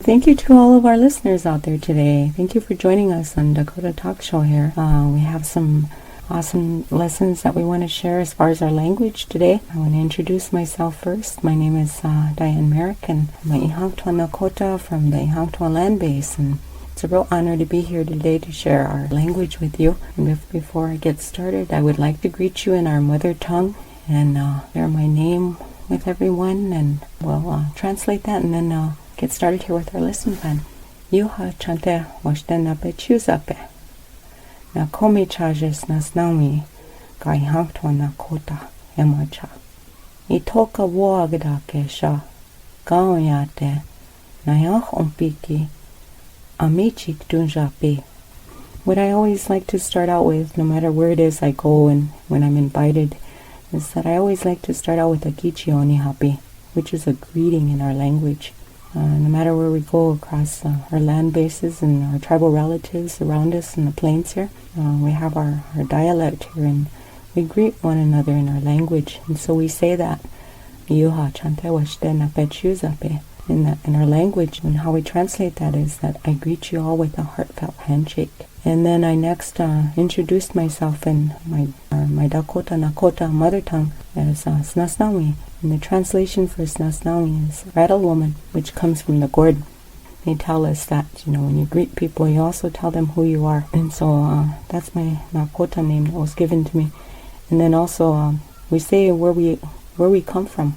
Thank you to all of our listeners out there today. Thank you for joining us on Dakota Talk Show here. We have some awesome lessons that we want to share as far as our language today. I want to introduce myself first. My name is Diane Merrick, and I'm a Ihangtua Dakota from the Ihangtua land base, and it's a real honor to be here today to share our language with you. And before I get started, I would like to greet you in our mother tongue and share my name with everyone, and we'll translate that and then get started here with our lesson plan. Yuha chante washtenape chuzape. Na komi charges nas naumi kai hangtwa na kota emacha. Itoka woagdake sha gaonyate na yach ompiki amichik dunjapi. What I always like to start out with, no matter where it is I go and when I'm invited, is that I always like to start out with a kichi onihapi, which is a greeting in our language. No matter where we go across our land bases and our tribal relatives around us in the plains here, we have our dialect here, and we greet one another in our language. And so we say that Yuha chante washte napechuzape in our language, and how we translate that is that I greet you all with a heartfelt handshake. And then I next introduced myself in my Dakota Nakota mother tongue as Snasnawi. And the translation for Snasnawi is rattle woman, which comes from the Gord. They tell us that, when you greet people, you also tell them who you are. And so that's my Nakota name that was given to me. And then also we say where we come from.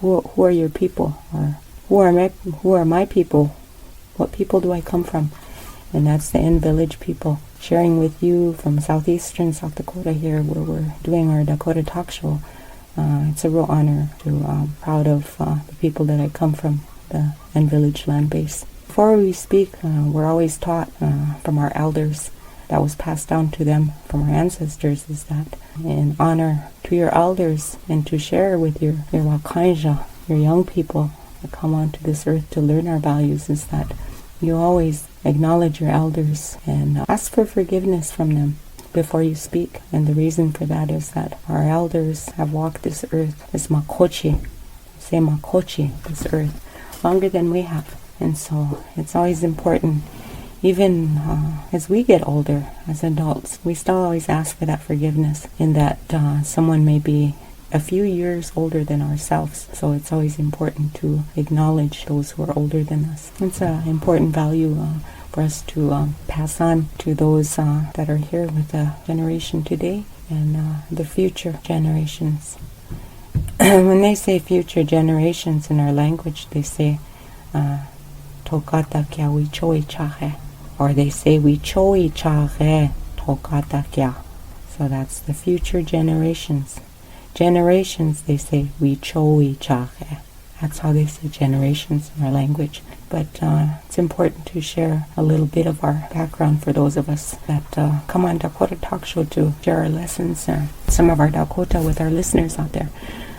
Who are your people? Or who are my people? What people do I come from? And that's the N Village people, sharing with you from southeastern South Dakota here, where we're doing our Dakota Talk Show. It's a real honor to proud of the people that I come from, the N Village land base. Before we speak, we're always taught from our elders, that was passed down to them from our ancestors, is that in honor to your elders and to share with your wakaija, your young people that come onto this earth to learn our values, is that you always acknowledge your elders and ask for forgiveness from them before you speak. And the reason for that is that our elders have walked this earth as makochi, say makochi, this earth, longer than we have. And so it's always important, even as we get older, as adults, we still always ask for that forgiveness, in that someone may be a few years older than ourselves. So it's always important to acknowledge those who are older than us. It's an important value for us to pass on to those that are here with the generation today and the future generations. When they say future generations in our language, they say tokata kya wichoi chahe, or they say wichoi chahe tokata kya. So that's the future generations. Generations, they say wichoi chahe. That's how they say generations in our language. But it's important to share a little bit of our background for those of us that come on Dakota Talk Show to share our lessons, some of our Dakota with our listeners out there.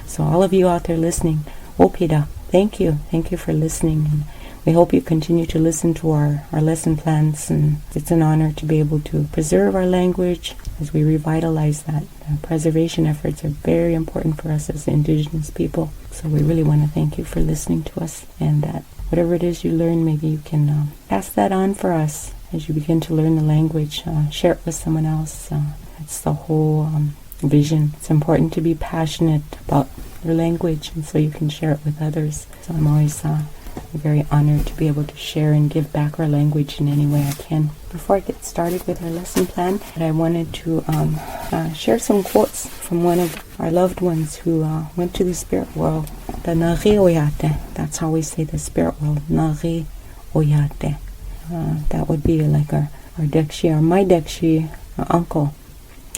So all of you out there listening, Opida, thank you. Thank you for listening. And we hope you continue to listen to our lesson plans, and it's an honor to be able to preserve our language as we revitalize that. Preservation efforts are very important for us as Indigenous people. So we really want to thank you for listening to us, and that whatever it is you learn, maybe you can pass that on for us as you begin to learn the language. Share it with someone else. It's the whole vision. It's important to be passionate about your language, and so you can share it with others. So I'm always very honored to be able to share and give back our language in any way I can. Before I get started with our lesson plan, I wanted to share some quotes from one of our loved ones who went to the spirit world. The Nari Oyate, that's how we say the spirit world, Nari Oyate. That would be like our Dekshi, or my Dekshi, uncle.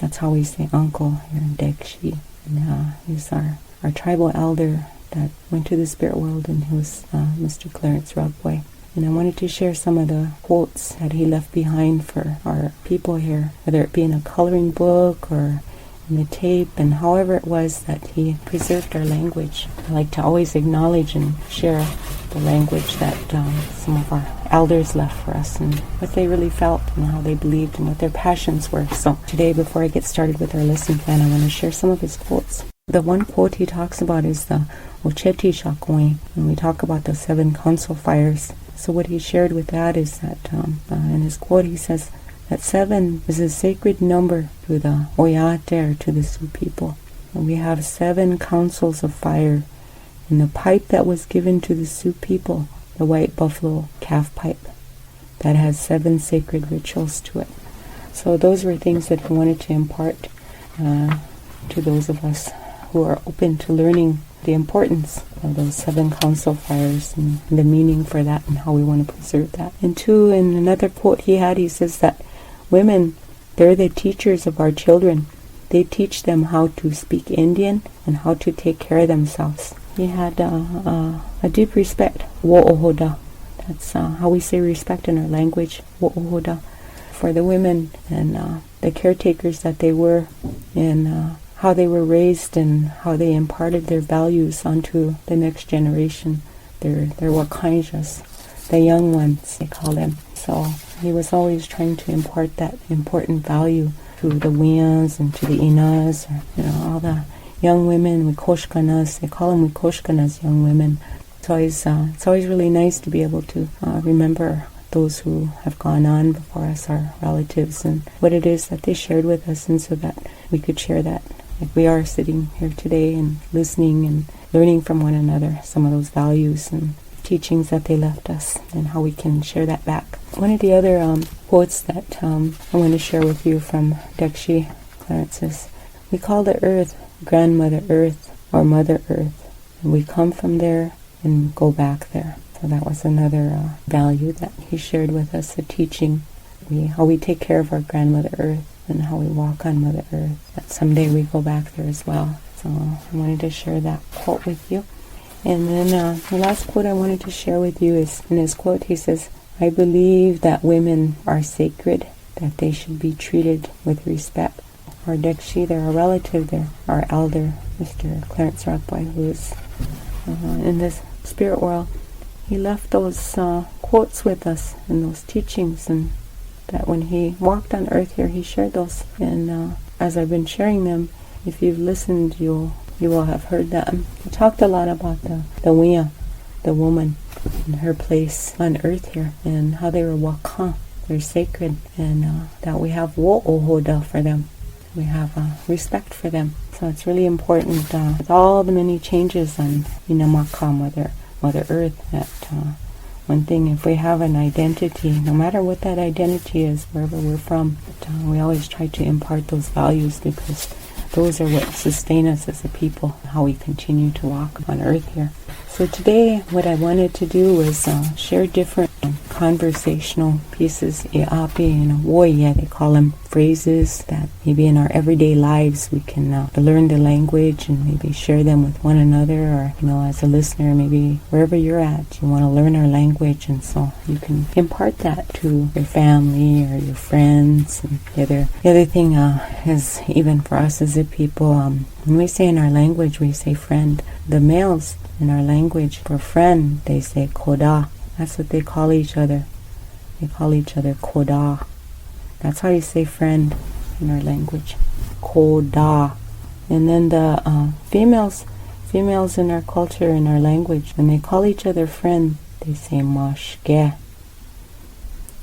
That's how we say uncle here in Dekshi. And he's our tribal elder that went to the spirit world, and he was Mr. Clarence Rugboy. And I wanted to share some of the quotes that he left behind for our people here, whether it be in a coloring book or in the tape, and however it was that he preserved our language. I like to always acknowledge and share the language that some of our elders left for us, and what they really felt and how they believed and what their passions were. So today, before I get started with our lesson plan, I want to share some of his quotes. The one quote he talks about is the Ocheti Shakoi, when we talk about the 7 council fires. So what he shared with that is that in his quote he says that 7 is a sacred number to the Oyate, or to the Sioux people. And we have 7 councils of fire in the pipe that was given to the Sioux people, the white buffalo calf pipe, that has 7 sacred rituals to it. So those were things that I wanted to impart to those of us who are open to learning the importance of those 7 council fires and the meaning for that and how we want to preserve that. And 2, in another quote he says that women, they're the teachers of our children. They teach them how to speak Indian and how to take care of themselves. He had a deep respect, wo'ohoda. That's how we say respect in our language, wo'ohoda, for the women and the caretakers that they were, and how they were raised and how they imparted their values onto the next generation. They're wakanjas, the young ones, they call them. So he was always trying to impart that important value to the Wians and to the Inas, or, all the young women, Wikoshkanas. They call them Wikoshkanas, young women. It's always really nice to be able to remember those who have gone on before us, our relatives, and what it is that they shared with us, and so that we could share that. Like we are sitting here today and listening and learning from one another some of those values and teachings that they left us, and how we can share that back. One of the other quotes that I want to share with you from Dekshi Clarence is, we call the earth Grandmother Earth, or Mother Earth, and we come from there and go back there. So that was another value that he shared with us, a teaching, how we take care of our Grandmother Earth and how we walk on Mother Earth, that someday we go back there as well. So I wanted to share that quote with you. And then the last quote I wanted to share with you is, in his quote he says, I believe that women are sacred, that they should be treated with respect. Our Dekshi, they're a relative, they're our elder, Mr. Clarence Rockboy, who is in this spirit world. He left those quotes with us and those teachings, and that when he walked on earth here, he shared those. And as I've been sharing them, if you've listened, you will have heard that. He talked a lot about the Wia, the woman, and her place on earth here, and how they were wakan, they're sacred, and that we have wo'ohoda for them. We have respect for them. So it's really important with all the many changes on Inamaka, Mother Earth, that one thing, if we have an identity, no matter what that identity is, wherever we're from, we always try to impart those values, because those are what sustain us as a people, how we continue to walk on earth here. So today, what I wanted to do was share different conversational pieces, iapi and woya, they call them, phrases that maybe in our everyday lives we can learn the language and maybe share them with one another, or as a listener, maybe wherever you're at, you want to learn our language, and so you can impart that to your family or your friends. And the other thing is, even for us as a people, when we say in our language, we say friend. The males in our language, for friend, they say koda. That's what they call each other. They call each other koda. That's how you say friend in our language, koda. And then the females in our culture, in our language, when they call each other friend, they say mashke.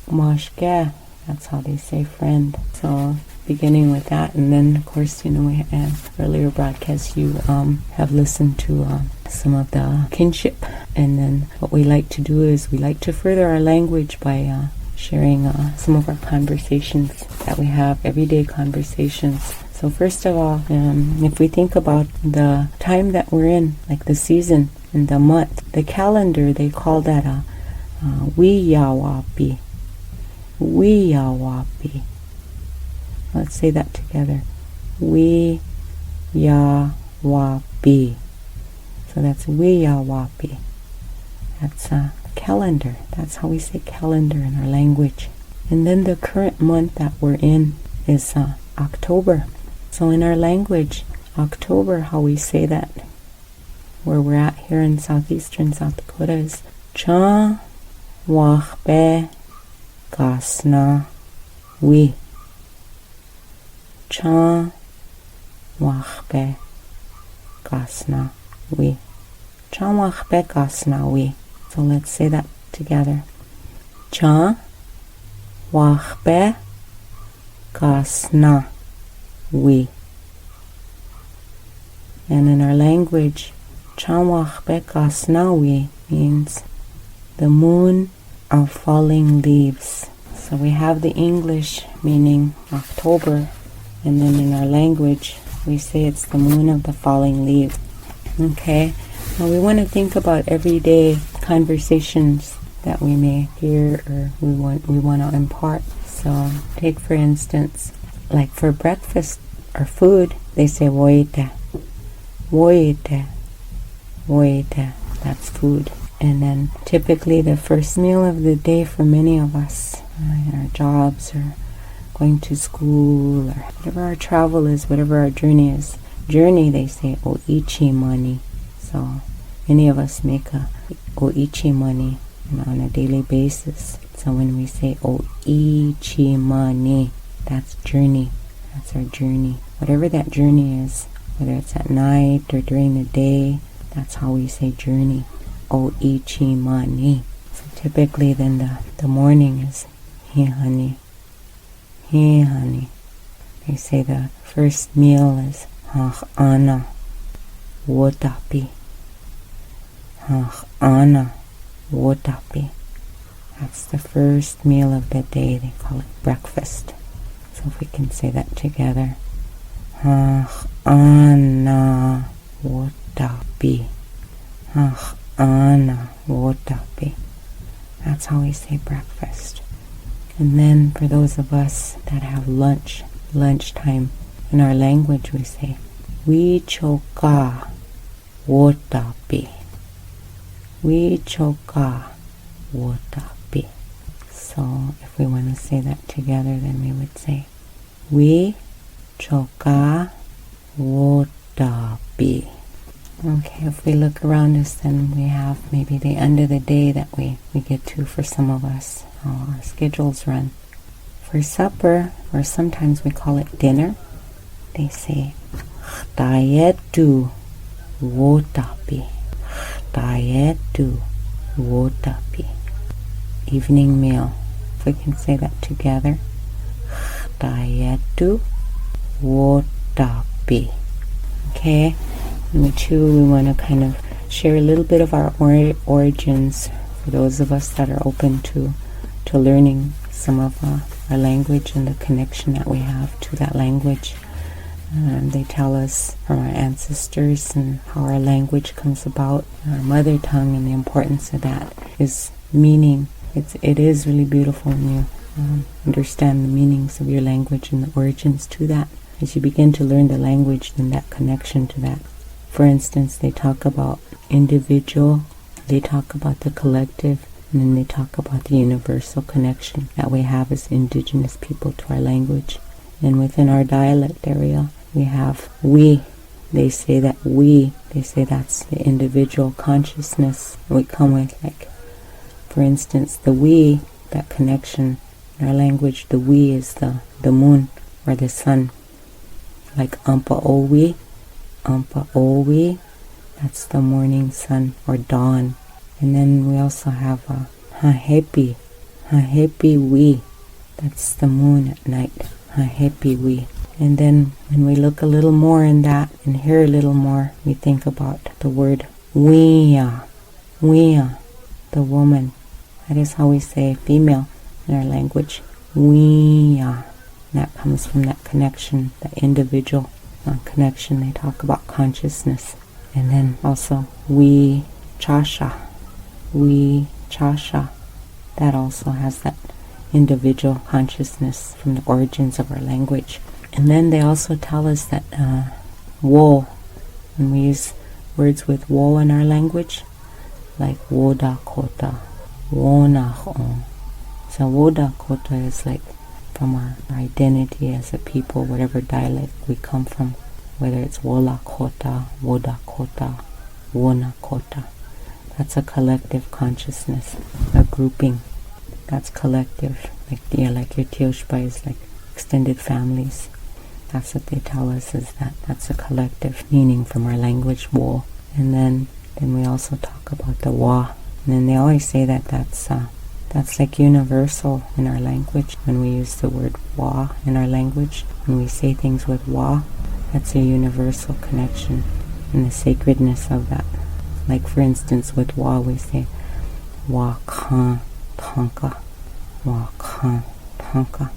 Mashke. That's how they say friend. So beginning with that, and then of course, we had earlier broadcasts, you have listened to some of the kinship, and then what we like to do is we like to further our language by sharing some of our conversations that we have, everyday conversations. So first of all, if we think about the time that we're in, like the season and the month, the calendar, they call that a wiyawapi. Wiyawapi. Let's say that together. Wiyawapi. So that's wiyawapi. That's a calendar. That's how we say calendar in our language. And then the current month that we're in is October. So in our language, October, how we say that, where we're at here in southeastern South Dakota, is Cha Wachbe Gasna Wi. Cha Wachbe Gasna Wi. Cha Wachbe Gasna Wi. So let's say that together. Cha wachbe kasna we. And in our language, cha wachbe kasna we means the moon of falling leaves. So we have the English meaning October, and then in our language we say it's the moon of the falling leaves. Okay, well, we want to think about everyday conversations that we may hear or we want to impart. So take for instance, like for breakfast or food, they say woite, woite, woite. That's food. And then typically the first meal of the day for many of us in our jobs or going to school or whatever our travel is, whatever our journey is. Journey, they say oichi money. So many of us make a oichi money on a daily basis. So when we say oichi money, that's journey. That's our journey. Whatever that journey is, whether it's at night or during the day, that's how we say journey. Oichi money. So typically then the morning is he honey. He honey. They say the first meal is ana wotapi. Ana wotapi. That's the first meal of the day. They call it breakfast. So if we can say that together. Ana wotapi. Ana wotapi. That's how we say breakfast. And then for those of us that have lunchtime, in our language we say we choka wotapi. We choka wotapi. So if we want to say that together, then we would say we choka wotapi. Okay, if we look around us, then we have maybe the end of the day that we get to for some of us. How our schedules run. For supper, or sometimes we call it dinner, they say Dayetu wotapi. Dayetu wotapi. Evening meal. If we can say that together. Dayetu wotapi. Okay. And we want to kind of share a little bit of our origins for those of us that are open to learning some of our language and the connection that we have to that language. They tell us from our ancestors and how our language comes about, our mother tongue, and the importance of that is meaning. It is really beautiful when you understand the meanings of your language and the origins to that. As you begin to learn the language, then that connection to that. For instance, they talk about individual, they talk about the collective, and then they talk about the universal connection that we have as indigenous people to our language. And within our dialect area, we have we. They say that's the individual consciousness we come with. Like, for instance, the we, that connection in our language, the we is the moon or the sun. Like ampa owi, that's the morning sun or dawn. And then we also have hahepi we, that's the moon at night, hahepi we. And then when we look a little more in that and hear a little more, we think about the word wiya, the woman. That is how we say female in our language, wiya. That comes from that connection, that individual connection. They talk about consciousness. And then also we chasha. That also has that individual consciousness from the origins of our language. And then they also tell us that wo, when we use words with wo in our language, like wo Dakota, wo nachon. So wo Dakota is like from our identity as a people, whatever dialect we come from, whether it's wo Lakota, wo Dakota, wo Nakota. That's a collective consciousness, a grouping. That's collective. Like your Tioshba is like extended families. That's what they tell us, is that's a collective meaning from our language, wo. And then we also talk about the wa. And then they always say that that's like universal in our language. When we use the word wa in our language, when we say things with wa, that's a universal connection and the sacredness of that. Like for instance, with wa we say wa kan tanka, wa kan tanka.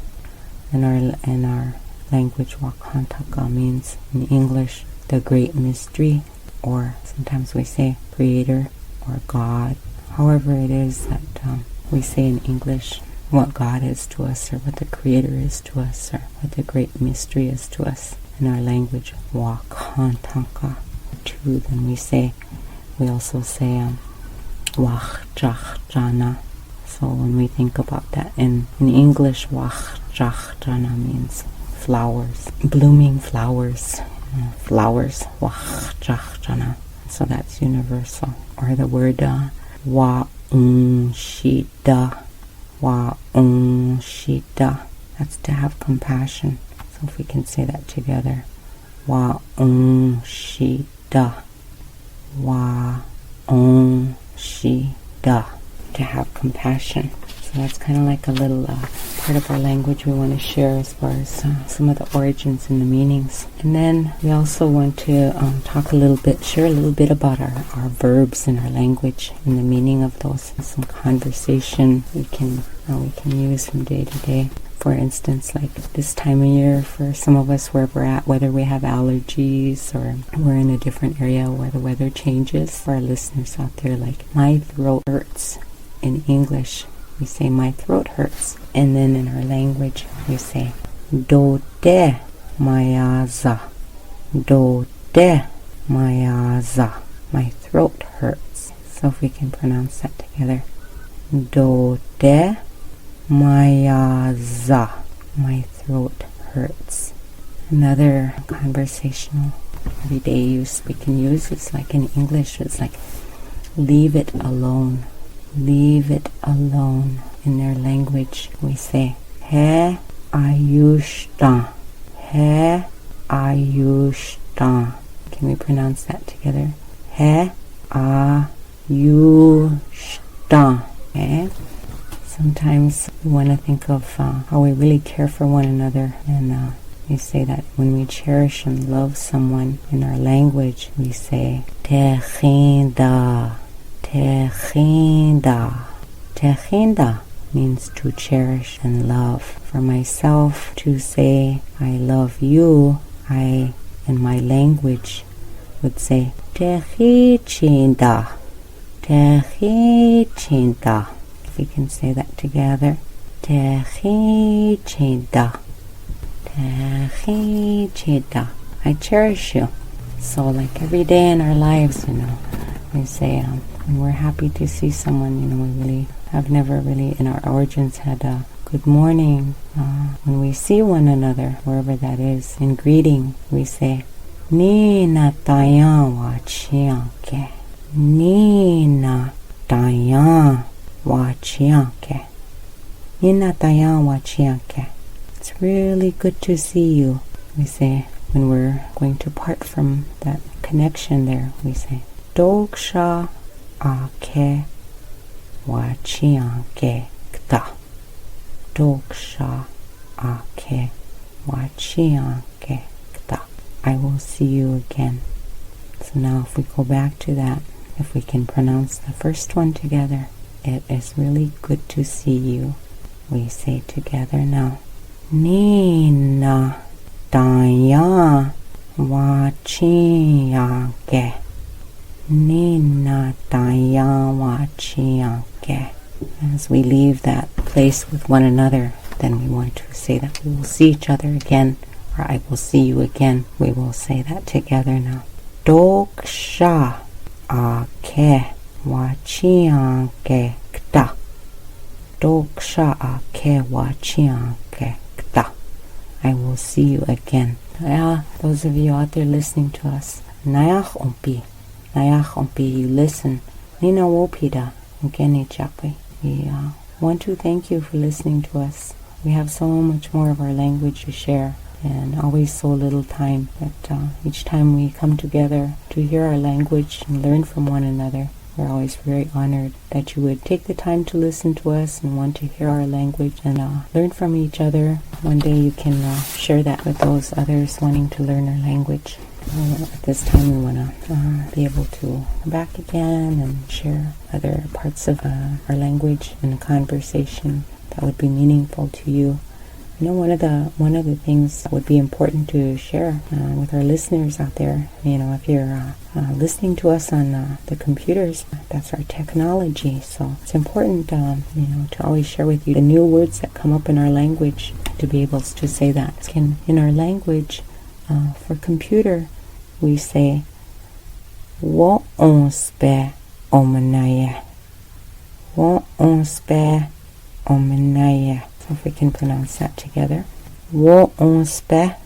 In our language, wa kan tanka means in English the great mystery, or sometimes we say creator or God. However it is that we say in English what God is to us, or what the creator is to us, or what the great mystery is to us. In our language, wa kan tanka. Too, then we also say wach jach jana. So when we think about that in English, wach jach jana means flowers, blooming flowers, flowers, wach jach jana. So that's universal. Or the word wa shida, wa shida. That's to have compassion. So if we can say that together, wa shida, wa shida, to have compassion. So that's kind of like a little part of our language we want to share as far as some of the origins and the meanings. And then we also want to share a little bit about our verbs in our language and the meaning of those. Some conversation we can use from day to day. For instance, like this time of year, for some of us where we're at, whether we have allergies or we're in a different area where the weather changes. For our listeners out there, like my throat hurts. In English, we say my throat hurts. And then in our language, we say dote mayaza, dote mayaza, my throat hurts. So if we can pronounce that together, dote mayaza, my throat hurts. Another conversational everyday use we can use, it's like in English, it's like leave it alone. Leave it alone. In their language, we say he ayushta, he ayushta. Can we pronounce that together? He ayushta. Okay. Sometimes we want to think of how we really care for one another, and we say that when we cherish and love someone in our language, we say techinda, techinda. Techinda means to cherish and love. For myself, to say I love you, I, in my language, would say techichinda, techichinda. We can say that together. Techichinda, techichinda. I cherish you. So like every day in our lives, we say when we're happy to see someone, we really have never really in our origins had a good morning. When we see one another, wherever that is, in greeting, we say Nina Diane wa chianke, Nina Diane wa chianke, Nina Diane wa chianke. It's really good to see you. We say when we're going to part from that connection there, we say Doksha ake wa chianke kta. Doksha ake wa chianke kta. I will see you again. So now if we go back to that, if we can pronounce the first one together, it is really good to see you. We say together now, Nina Diane wa chianke, Nina Diane wa chianke. As we leave that place with one another, then we want to say that we will see each other again, or I will see you again. We will say that together now. Doksha ake wa chianke kta. Doksha ake wa chianke kta. I will see you again. Those of you out there listening to us, Nayach umpi, you listen. Nina wopida, ukeni chakwe. We want to thank you for listening to us. We have so much more of our language to share, and always so little time. But each time we come together to hear our language and learn from one another, We're always very honored that you would take the time to listen to us and want to hear our language and learn from each other. One day you can share that with those others wanting to learn our language. At this time we want to be able to come back again and share other parts of our language in a conversation that would be meaningful to you. You know, one of the things that would be important to share with our listeners out there, you know, if you're listening to us on the computers, that's our technology. So it's important, you know, to always share with you the new words that come up in our language, to be able to say that. In our language, for computer, we say "wo on spe omanaya," "wo on spe omanaya." So if we can pronounce that together. Wo on spe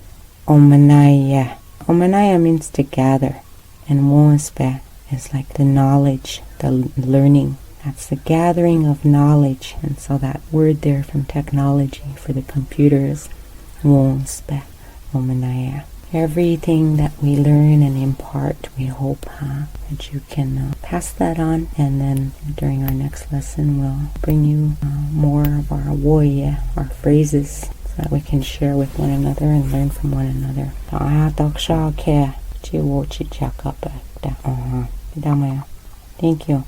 omanaya. Omanaya means to gather. And wo on spe is like the knowledge, the learning. That's the gathering of knowledge. And so that word there from technology for the computer is wo on spe omanaya. Everything that we learn and impart, we hope that you can pass that on, and then during our next lesson we'll bring you more of our woye, our phrases, so that we can share with one another and learn from one another. Thank you.